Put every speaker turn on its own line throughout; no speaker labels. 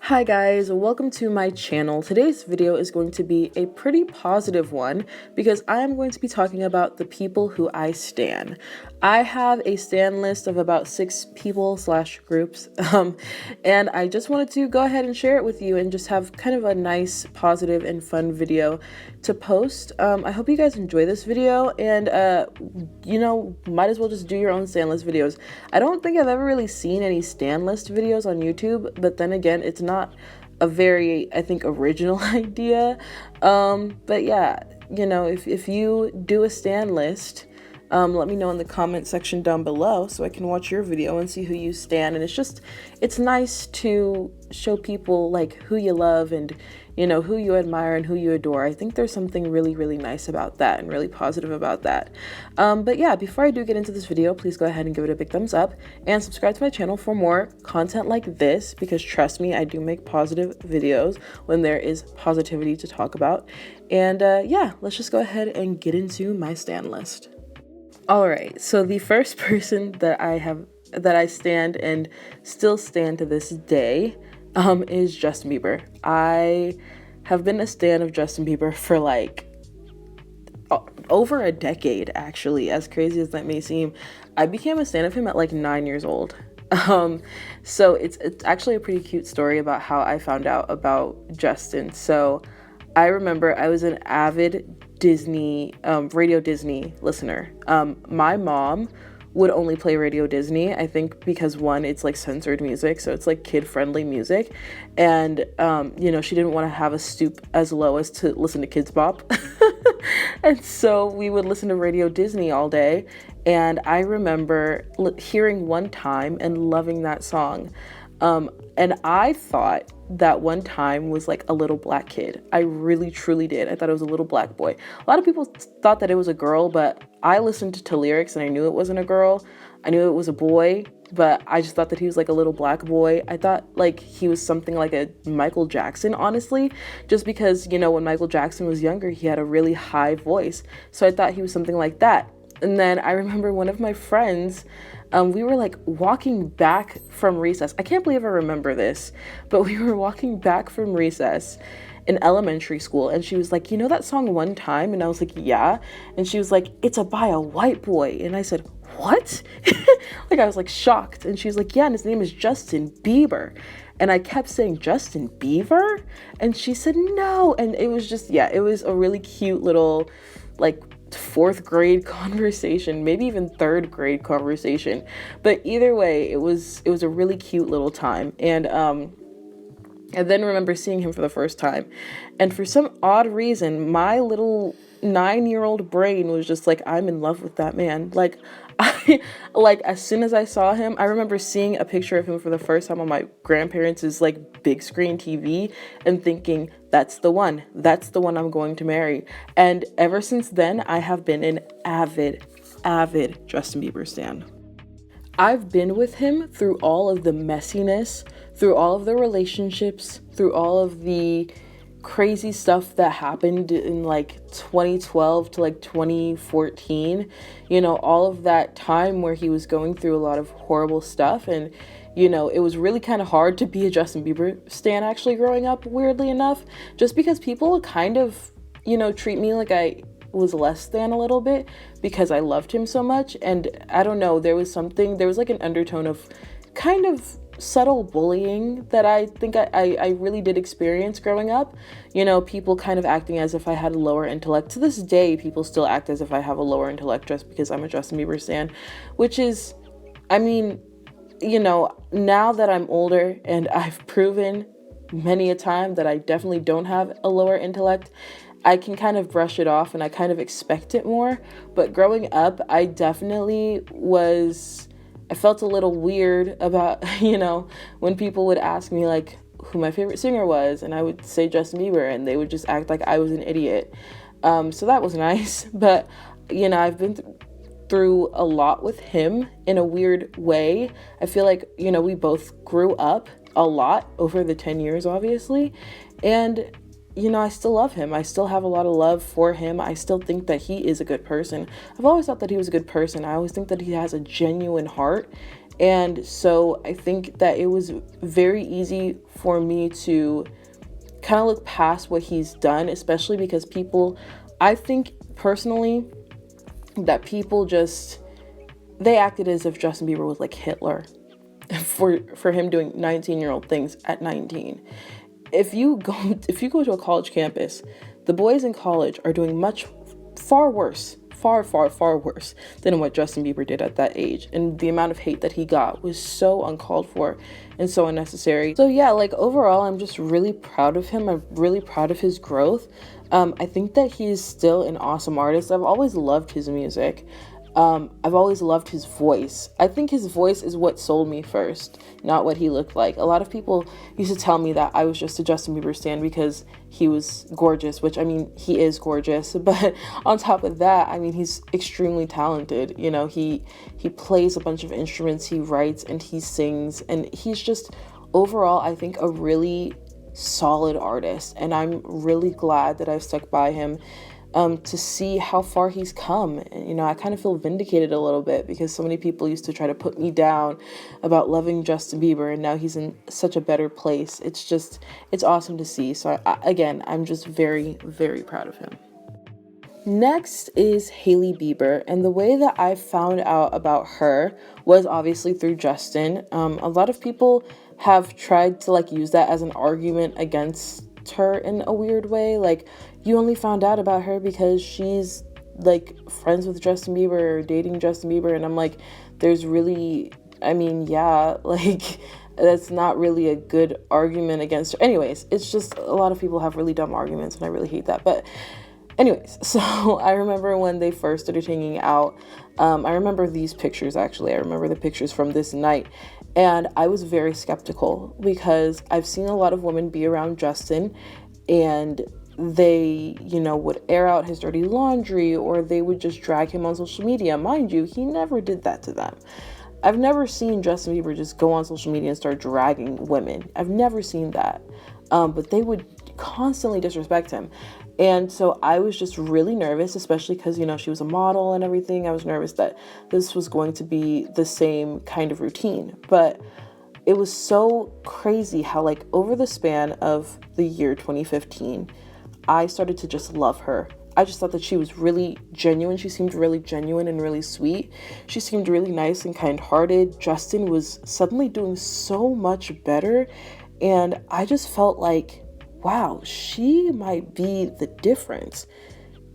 Hi guys, welcome to my channel. Today's video is going to be a pretty positive one because I am going to be talking about the people who I stan. I have a stan list of about 6 people slash groups, and I just wanted to go ahead and share it with you and just have kind of a nice, positive, and fun video to post. I hope you guys enjoy this video, and might as well just do your own stan list videos. I don't think I've ever really seen any stan list videos on YouTube, but then again, it's not a very, I think, original idea. But yeah, if you do a stan list, let me know in the comment section down below so I can watch your video and see who you stan. And it's nice to show people like who you love and who you admire and who you adore. I think there's something really, really nice about that and really positive about that. But yeah, before I do get into this video, please go ahead and give it a big thumbs up and subscribe to my channel for more content like this, because trust me, I do make positive videos when there is positivity to talk about. And yeah, let's just go ahead and get into my stan list. All right, so the first person that I stand and still stand to this day is Justin Bieber. I have been a stan of Justin Bieber for like over a decade, actually, as crazy as that may seem. I became a stan of him at like 9 years old. So it's actually a pretty cute story about how I found out about Justin. So I remember I was an avid Radio Disney listener. My mom would only play Radio Disney, I think because one, it's like censored music, so it's like kid-friendly music, and she didn't want to have us stoop as low as to listen to Kids Bop. And so we would listen to Radio Disney all day, and I remember hearing One Time and loving that song. And I thought that One Time was like a little black kid. I really, truly did. I thought it was a little black boy. A lot of people thought that it was a girl, but I listened to lyrics and I knew it wasn't a girl. I knew it was a boy, but I just thought that he was like a little black boy. I thought like he was something like a Michael Jackson, honestly, just because, when Michael Jackson was younger, he had a really high voice. So I thought he was something like that. And then I remember one of my friends, we were like walking back from recess. I can't believe I remember this, but we were walking back from recess in elementary school, and she was like, "You know that song One Time?" And I was like, "Yeah." And she was like, "It's by a white boy." And I said, "What?" Like, I was like shocked. And she was like, "Yeah, and his name is Justin Bieber." And I kept saying, "Justin Bieber?" And she said, "No." And it was just, yeah, it was a really cute little like 4th grade conversation, maybe even 3rd grade conversation. But either way, it was a really cute little time. And I then remember seeing him for the first time. And for some odd reason, my little 9-year-old brain was just like, I'm in love with that man. Like, as soon as I saw him, I remember seeing a picture of him for the first time on my grandparents' like big screen TV and thinking, that's the one I'm going to marry. And ever since then, I have been an avid Justin Bieber stan. I've been with him through all of the messiness, through all of the relationships, through all of the crazy stuff that happened in like 2012 to like 2014, all of that time where he was going through a lot of horrible stuff. And it was really kind of hard to be a Justin Bieber stan actually growing up, weirdly enough, just because people kind of treat me like I was less than a little bit because I loved him so much. And I don't know, there was like an undertone of kind of subtle bullying that I think I really did experience growing up. People kind of acting as if I had a lower intellect. To this day, people still act as if I have a lower intellect just because I'm a Justin Bieber stan, which is, I mean, now that I'm older and I've proven many a time that I definitely don't have a lower intellect, I can kind of brush it off and I kind of expect it more. But growing up, I felt a little weird about, when people would ask me like who my favorite singer was, and I would say Justin Bieber, and they would just act like I was an idiot. So that was nice. But, I've been through a lot with him in a weird way. I feel like, we both grew up a lot over the 10 years, obviously. And I still love him. I still have a lot of love for him. I still think that he is a good person. I've always thought that he was a good person. I always think that he has a genuine heart. And so I think that it was very easy for me to kind of look past what he's done, especially because people, I think personally, that people just, they acted as if Justin Bieber was like Hitler for him doing 19-year-old things at 19. If you go to a college campus, the boys in college are doing much far worse, far worse than what Justin Bieber did at that age. And the amount of hate that he got was so uncalled for and so unnecessary. So yeah, like overall, I'm just really proud of him. I'm really proud of his growth. I think that he's still an awesome artist. I've always loved his music. I've always loved his voice. I think his voice is what sold me first, not what he looked like. A lot of people used to tell me that I was just a Justin Bieber stan because he was gorgeous, which I mean, he is gorgeous. But on top of that, I mean, he's extremely talented. You know, he plays a bunch of instruments, he writes and he sings, and he's just overall, I think, a really solid artist. And I'm really glad that I've stuck by him. To see how far he's come. And, you know, I kind of feel vindicated a little bit because so many people used to try to put me down about loving Justin Bieber, and now he's in such a better place. It's awesome to see. So again, I'm just very, very proud of him. Next is Hailey Bieber, and the way that I found out about her was obviously through Justin. A lot of people have tried to like use that as an argument against her in a weird way, like, you only found out about her because she's like friends with Justin Bieber or dating Justin Bieber. And I'm like, there's really, I mean, yeah, like that's not really a good argument against her. Anyways, it's just a lot of people have really dumb arguments and I really hate that. But anyways, so I remember when they first started hanging out, I remember these pictures actually. I remember the pictures from this night. And I was very skeptical because I've seen a lot of women be around Justin and they, you know, would air out his dirty laundry or they would just drag him on social media. Mind you, he never did that to them. I've never seen Justin Bieber just go on social media and start dragging women. I've never seen that. But they would constantly disrespect him. And so I was just really nervous, especially because, you know, she was a model and everything. I was nervous that this was going to be the same kind of routine. But it was so crazy how, like, over the span of the year 2015, I started to just love her. I just thought that she was really genuine. She seemed really genuine and really sweet. She seemed really nice and kind-hearted. Justin was suddenly doing so much better. And I just felt like, wow, she might be the difference.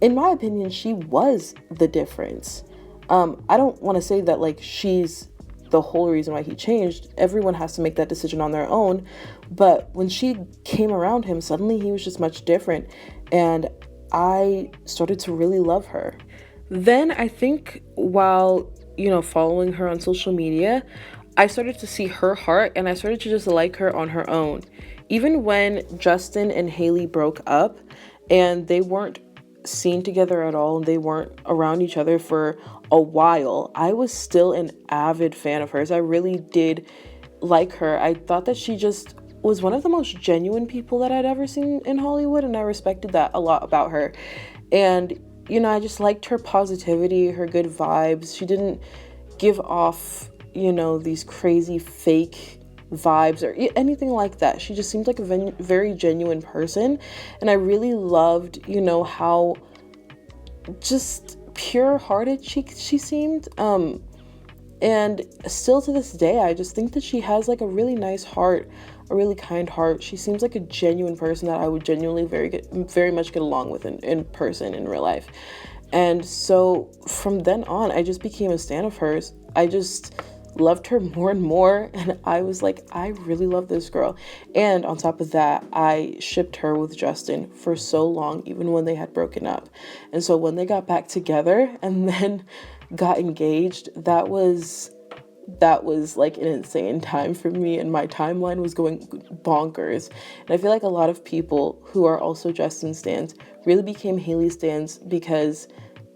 In my opinion, she was the difference. I don't want to say that like she's the whole reason why he changed. Everyone has to make that decision on their own. But when she came around him, suddenly he was just much different. And I started to really love her. Then I think while, you know, following her on social media, I started to see her heart and I started to just like her on her own. Even when Justin and Hailey broke up and they weren't seen together at all and they weren't around each other for a while, I was still an avid fan of hers. I really did like her. I thought that she just was one of the most genuine people that I'd ever seen in Hollywood, and I respected that a lot about her. And, you know, I just liked her positivity, her good vibes. She didn't give off, you know, these crazy fake vibes or anything like that. She just seemed like a very genuine person. And I really loved, you know, how just pure-hearted she seemed. And still to this day, I just think that she has like a really nice heart, a really kind heart. She seems like a genuine person that I would genuinely very much get along with in person, in real life. And so from then on, I just became a stan of hers. I just loved her more and more. And I was like, I really love this girl. And on top of that, I shipped her with Justin for so long, even when they had broken up. And so when they got back together and then got engaged, that was like an insane time for me, and my timeline was going bonkers. And I feel like a lot of people who are also Justin stans really became Hailey stans because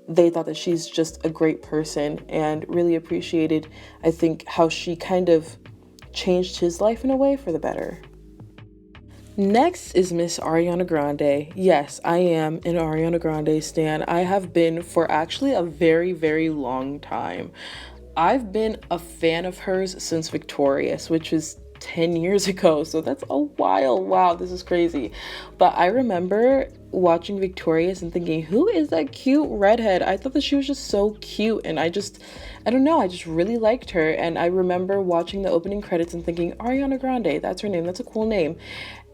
they thought that she's just a great person and really appreciated, I think, how she kind of changed his life in a way for the better. Next is Miss Ariana Grande. Yes, I am an Ariana Grande stan. I have been for actually a very, very long time. I've been a fan of hers since Victorious, which is 10 years ago. So that's a while. Wow, this is crazy. But I remember watching Victorious and thinking, who is that cute redhead? I thought that she was just so cute. And I don't know, I just really liked her. And I remember watching the opening credits and thinking, Ariana Grande, that's her name. That's a cool name.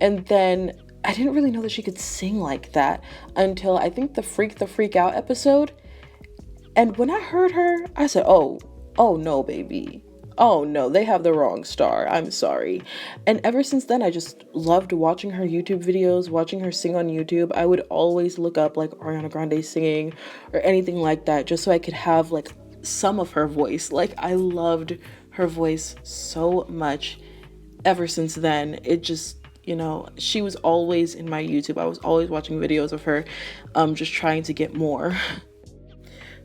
And then I didn't really know that she could sing like that until I think the Freak Out episode. And when I heard her, I said, oh no, baby. Oh no, they have the wrong star. I'm sorry. And ever since then, I just loved watching her YouTube videos, watching her sing on YouTube. I would always look up like Ariana Grande singing or anything like that, just so I could have like some of her voice. Like, I loved her voice so much. Ever since then, it just, she was always in my YouTube. I was always watching videos of her, just trying to get more.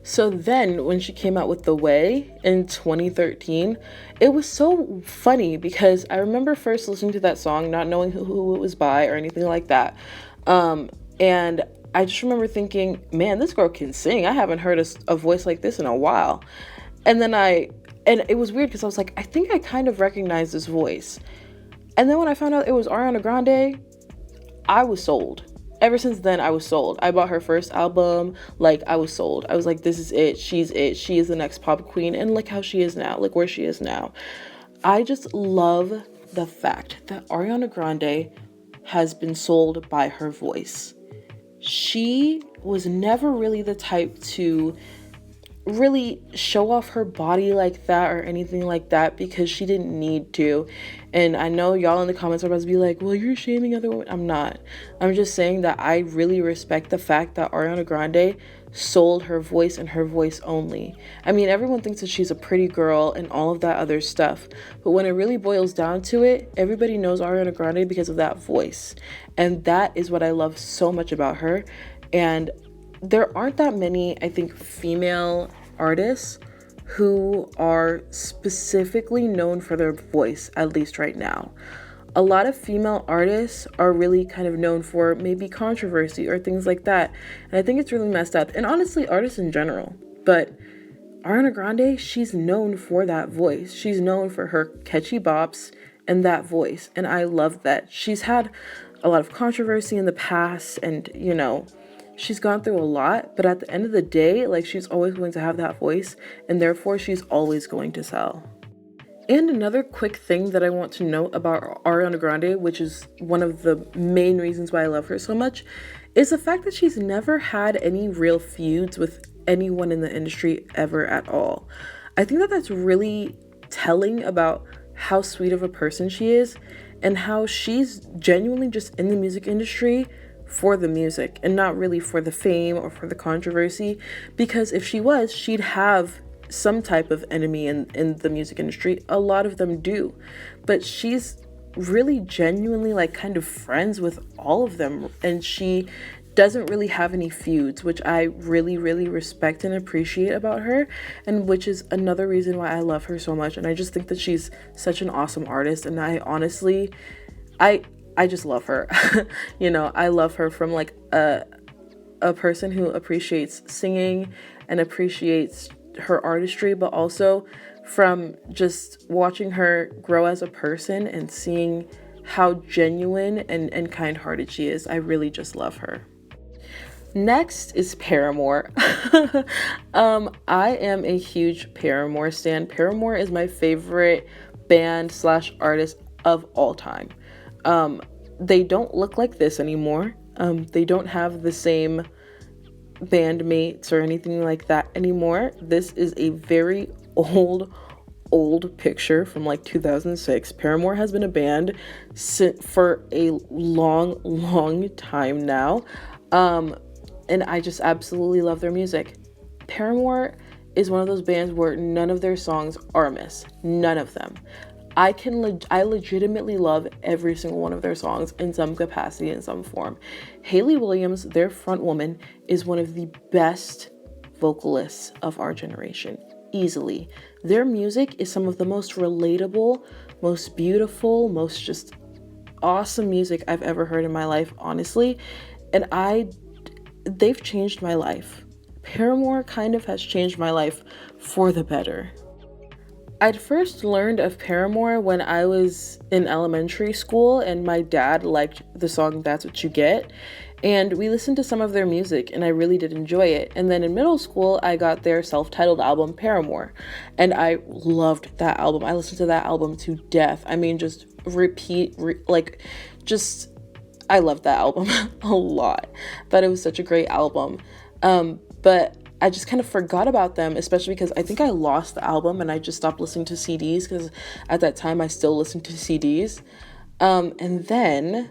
So then when she came out with The Way in 2013, it was so funny because I remember first listening to that song, not knowing who it was by or anything like that. And I just remember thinking, man, this girl can sing. I haven't heard a voice like this in a while. And it was weird because I was like, I think I kind of recognize this voice. And then when I found out it was Ariana Grande, I was sold. Ever since then, I was sold. I bought her first album. Like, I was sold. I was like, this is it. She's it. She is the next pop queen. And look how she is now. Look where she is now. I just love the fact that Ariana Grande has been sold by her voice. She was never really the type to really show off her body like that or anything like that because she didn't need to. And I know y'all in the comments are about to be like, well, you're shaming other women. I'm not. I'm just saying that I really respect the fact that Ariana Grande sold her voice and her voice only. I mean, everyone thinks that she's a pretty girl and all of that other stuff, but when it really boils down to it, everybody knows Ariana Grande because of that voice. And that is what I love so much about her. And there aren't that many, I think, female artists who are specifically known for their voice, at least right now. A lot of female artists are really kind of known for maybe controversy or things like that. And I think it's really messed up. And honestly, artists in general. But Ariana Grande, she's known for that voice. She's known for her catchy bops and that voice. And I love that. She's had a lot of controversy in the past and, she's gone through a lot, but at the end of the day, like, she's always going to have that voice, and therefore she's always going to sell. And another quick thing that I want to note about Ariana Grande, which is one of the main reasons why I love her so much, is the fact that she's never had any real feuds with anyone in the industry ever at all. I think that that's really telling about how sweet of a person she is and how she's genuinely just in the music industry for the music and not really for the fame or for the controversy, because if she was, she'd have some type of enemy in the music industry. A lot of them do, but she's really genuinely like kind of friends with all of them, and she doesn't really have any feuds, which I really, really respect and appreciate about her, and which is another reason why I love her so much. And I just think that she's such an awesome artist, and I honestly, I just love her. I love her from like a person who appreciates singing and appreciates her artistry, but also from just watching her grow as a person and seeing how genuine and kind-hearted she is. I really just love her. Next is Paramore. I am a huge Paramore stan. Paramore is my favorite band / artist of all time. They don't look like this anymore. They don't have the same bandmates or anything like that anymore. This is a very old picture from like 2006. Paramore has been a band for a long time now. And I just absolutely love their music. Paramore is one of those bands where none of their songs are a miss. None of them. I legitimately love every single one of their songs in some capacity, in some form. Hayley Williams, their front woman, is one of the best vocalists of our generation, easily. Their music is some of the most relatable, most beautiful, most just awesome music I've ever heard in my life, honestly. And they've changed my life. Paramore kind of has changed my life for the better. I'd first learned of Paramore when I was in elementary school, and my dad liked the song That's What You Get. And we listened to some of their music, and I really did enjoy it. And then in middle school, I got their self titled album, Paramore. And I loved that album. I listened to that album to death. I mean, just just, I loved that album a lot. Thought it was such a great album. But I just kind of forgot about them, especially because I think I lost the album and I just stopped listening to CDs because at that time I still listened to CDs. And then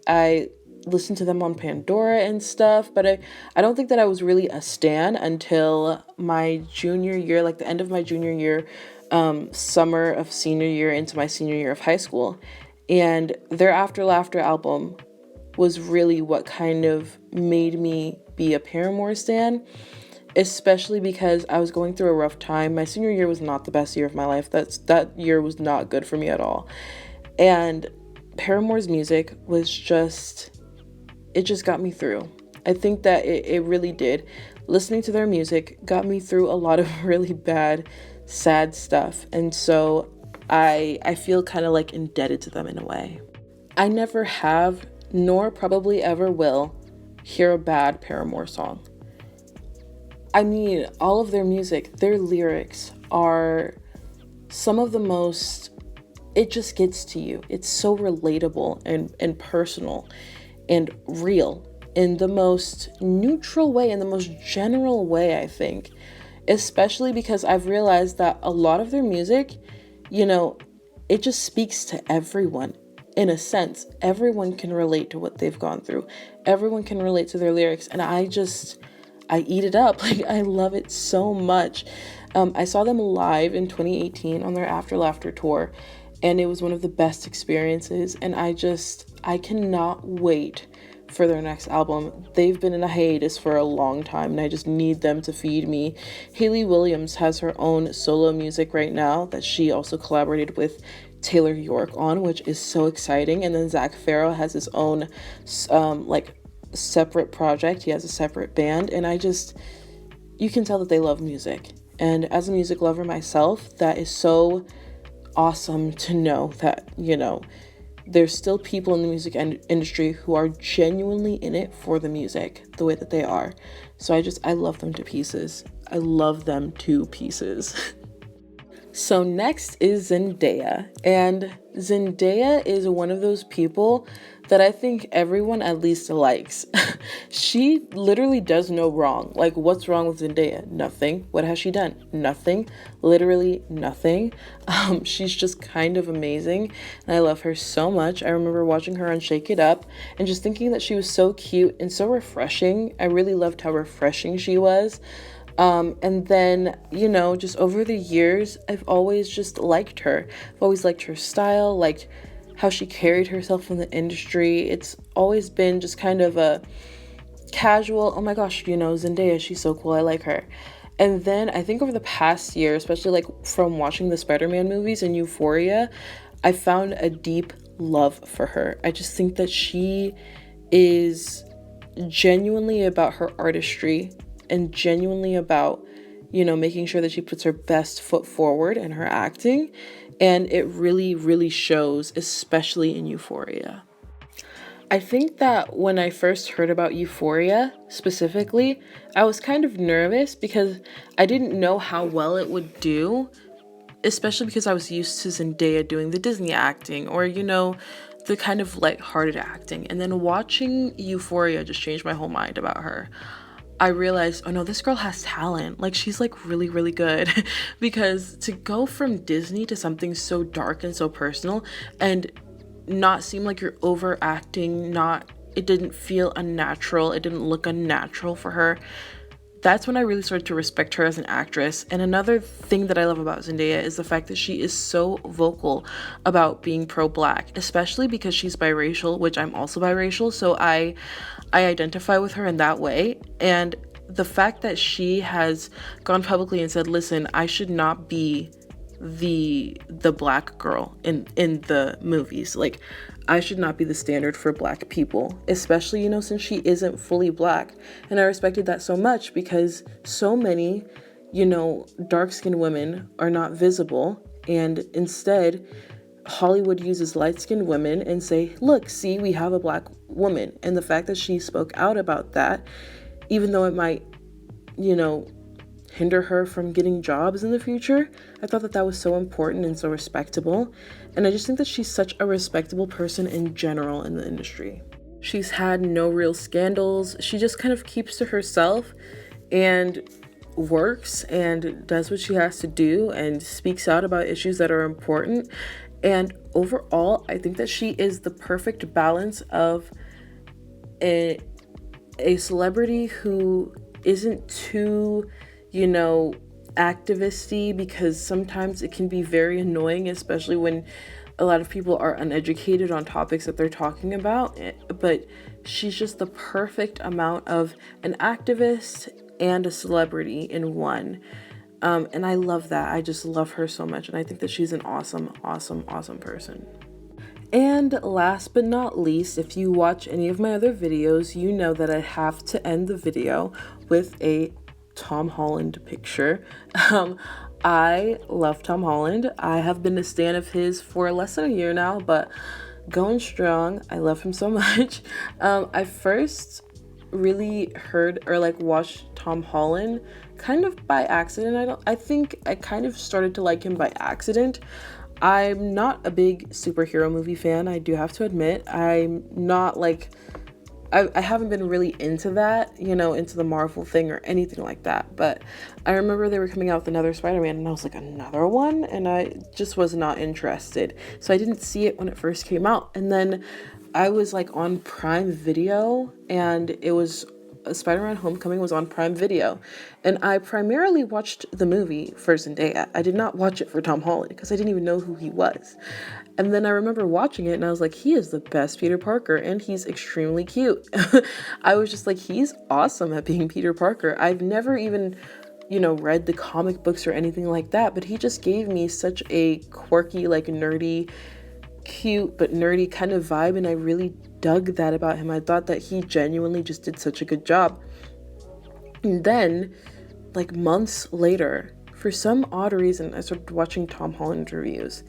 I listened to them on Pandora and stuff, but I don't think that I was really a stan until my junior year, like the end of my junior year, summer of senior year into my senior year of high school. And their After Laughter album was really what kind of made me be a Paramore stan, especially because I was going through a rough time. My senior year was not the best year of my life. That year was not good for me at all. And Paramore's music was it just got me through. I think that it really did. Listening to their music got me through a lot of really bad, sad stuff. And so I feel kind of like indebted to them in a way. I never have, nor probably ever will, hear a bad Paramore song. I mean, all of their music, their lyrics are some of the most, it just gets to you. It's so relatable and personal and real in the most neutral way, in the most general way, I think. Especially because I've realized that a lot of their music, it just speaks to everyone. In a sense, everyone can relate to what they've gone through. Everyone can relate to their lyrics. And I eat it up. Like, I love it so much. I saw them live in 2018 on their After Laughter tour, and it was one of the best experiences. And I cannot wait for their next album. They've been in a hiatus for a long time, and I just need them to feed me. Hayley Williams has her own solo music right now that she also collaborated with Taylor York on, which is so exciting. And then Zach Farrell has his own separate project. He has a separate band, and you can tell that they love music. And as a music lover myself, that is so awesome to know that, there's still people in the music industry who are genuinely in it for the music the way that they are. So I love them to pieces. I love them to pieces. So next is Zendaya, and Zendaya is one of those people that I think everyone at least likes. She literally does no wrong. Like, what's wrong with Zendaya? Nothing. What has she done? Nothing. Literally nothing. She's just kind of amazing, and I love her so much. I remember watching her on Shake It Up and just thinking that she was so cute and so refreshing. I really loved how refreshing she was. And then, just over the years, I've always just liked her. I've always liked her style, liked how she carried herself in the industry. It's always been just kind of a casual, oh my gosh, Zendaya, she's so cool, I like her. And then I think over the past year, especially like from watching the Spider-Man movies and Euphoria, I found a deep love for her. I just think that she is genuinely about her artistry and genuinely about, making sure that she puts her best foot forward in her acting. And it really, really shows, especially in Euphoria. I think that when I first heard about Euphoria specifically, I was kind of nervous because I didn't know how well it would do, especially because I was used to Zendaya doing the Disney acting or, the kind of lighthearted acting. And then watching Euphoria just changed my whole mind about her. I realized, oh no, this girl has talent. Like, she's like really, really good. Because to go from Disney to something so dark and so personal and not seem like you're overacting, it didn't feel unnatural, it didn't look unnatural for her. That's when I really started to respect her as an actress. And another thing that I love about Zendaya is the fact that she is so vocal about being pro-Black, especially because she's biracial, which I'm also biracial. So I identify with her in that way. And the fact that she has gone publicly and said, listen, I should not be the Black girl in the movies. Like, I should not be the standard for Black people, especially, since she isn't fully Black. And I respected that so much because so many, dark-skinned women are not visible, and instead Hollywood uses light-skinned women and say, look, see, we have a black woman. And the fact that she spoke out about that, even though it might, hinder her from getting jobs in the future, I thought that that was so important and so respectable. And I just think that she's such a respectable person in general in the industry. She's had no real scandals. She just kind of keeps to herself and works and does what she has to do and speaks out about issues that are important. And overall, I think that she is the perfect balance of a celebrity who isn't too, activisty, because sometimes it can be very annoying, especially when a lot of people are uneducated on topics that they're talking about. But she's just the perfect amount of an activist and a celebrity in one. And I love that. I just love her so much. And I think that she's an awesome, awesome, awesome person. And last but not least, if you watch any of my other videos, you know that I have to end the video with a Tom Holland picture. I love Tom Holland. I have been a stan of his for less than a year now, but going strong. I love him so much. I first really heard or watched Tom Holland kind of by accident. I think I kind of started to like him by accident. I'm not a big superhero movie fan, I do have to admit. I'm not I haven't been really into that, into the Marvel thing or anything like that. But I remember they were coming out with another Spider-Man and I was like, another one? And I just was not interested. So I didn't see it when it first came out. And then I was on Prime Video, and it was Spider-Man Homecoming was on Prime Video, and I primarily watched the movie for Zendaya. I did not watch it for Tom Holland because I didn't even know who he was. And then I remember watching it and I was like, he is the best Peter Parker and he's extremely cute. I was just like, he's awesome at being Peter Parker. I've never even, read the comic books or anything like that, but he just gave me such a quirky, nerdy, cute but nerdy kind of vibe, and I really dug that about him. I thought that he genuinely just did such a good job. And then months later, for some odd reason, I started watching Tom Holland interviews,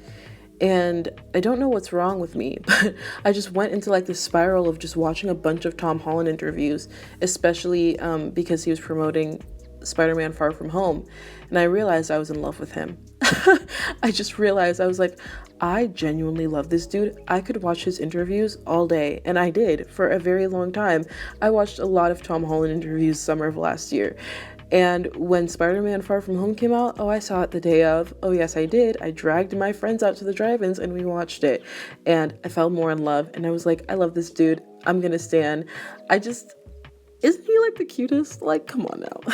and I don't know what's wrong with me, but I just went into this spiral of just watching a bunch of Tom Holland interviews, especially because he was promoting Spider-Man Far From Home, and I realized I was in love with him. I just realized, I was like, I genuinely love this dude. I could watch his interviews all day, and I did for a very long time. I watched a lot of Tom Holland interviews summer of last year, and when Spider-Man Far From Home came out, I saw it the day of. Oh yes, I did. I dragged my friends out to the drive-ins and we watched it, and I fell more in love, and I was like, I love this dude. I'm gonna stan. Isn't he the cutest? Come on now.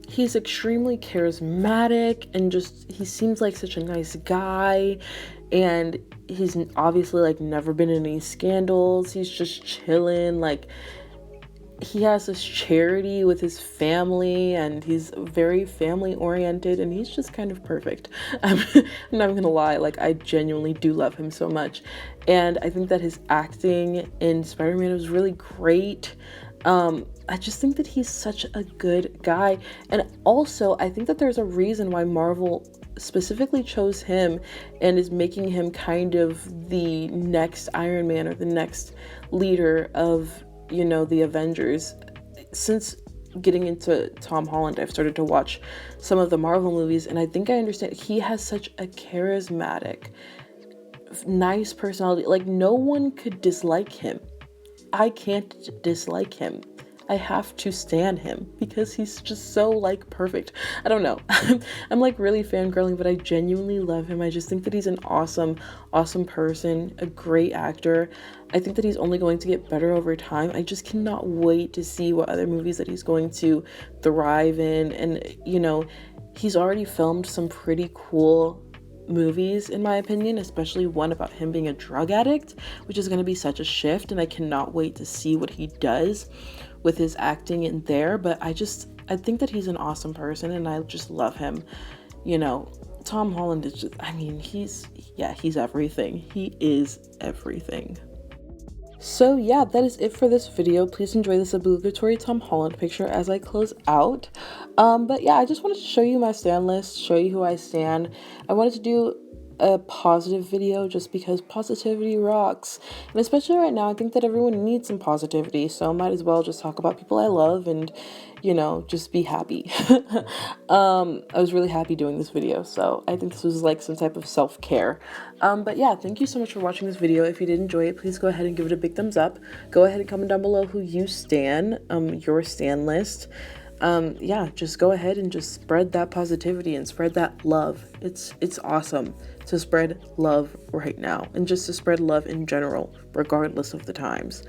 He's extremely charismatic, and he seems like such a nice guy, and he's obviously never been in any scandals. He's just chilling. He has this charity with his family, and he's very family oriented, and he's just kind of perfect. I'm not gonna lie, I genuinely do love him so much, and I think that his acting in Spider-Man was really great. I just think that he's such a good guy. And also, I think that there's a reason why Marvel specifically chose him and is making him kind of the next Iron Man or the next leader of, the Avengers. Since getting into Tom Holland, I've started to watch some of the Marvel movies, and I think I understand he has such a charismatic, nice personality. No one could dislike him. I can't dislike him. I have to stan him because he's just so perfect. I don't know. I'm really fangirling, but I genuinely love him. I just think that he's an awesome, awesome person, a great actor. I think that he's only going to get better over time. I just cannot wait to see what other movies that he's going to thrive in. And, he's already filmed some pretty cool movies, in my opinion, especially one about him being a drug addict, which is going to be such a shift, and I cannot wait to see what he does with his acting in there. But I think that he's an awesome person, and I just love him. Tom Holland is just, he's everything. He is everything. So yeah, that is it for this video. Please enjoy this obligatory Tom Holland picture as I close out. But yeah, I just wanted to show you my stan list, show you who I stan. I wanted to do a positive video just because positivity rocks, and especially right now I think that everyone needs some positivity, so I might as well just talk about people I love and, you know, just be happy. I was really happy doing this video, so I think this was like some type of self-care. But yeah, thank you so much for watching this video. If you did enjoy it, please go ahead and give it a big thumbs up. Go ahead and comment down below who you stan, your stan list. Yeah, just go ahead and just spread that positivity and spread that love. It's awesome to spread love right now, and just to spread love in general, regardless of the times.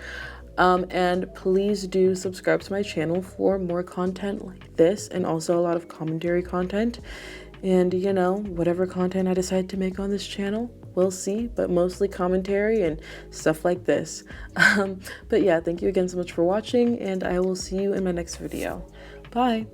And please do subscribe to my channel for more content like this, and also a lot of commentary content, and you know, whatever content I decide to make on this channel, we'll see, but mostly commentary and stuff like this. But yeah, thank you again so much for watching, and I will see you in my next video. Bye.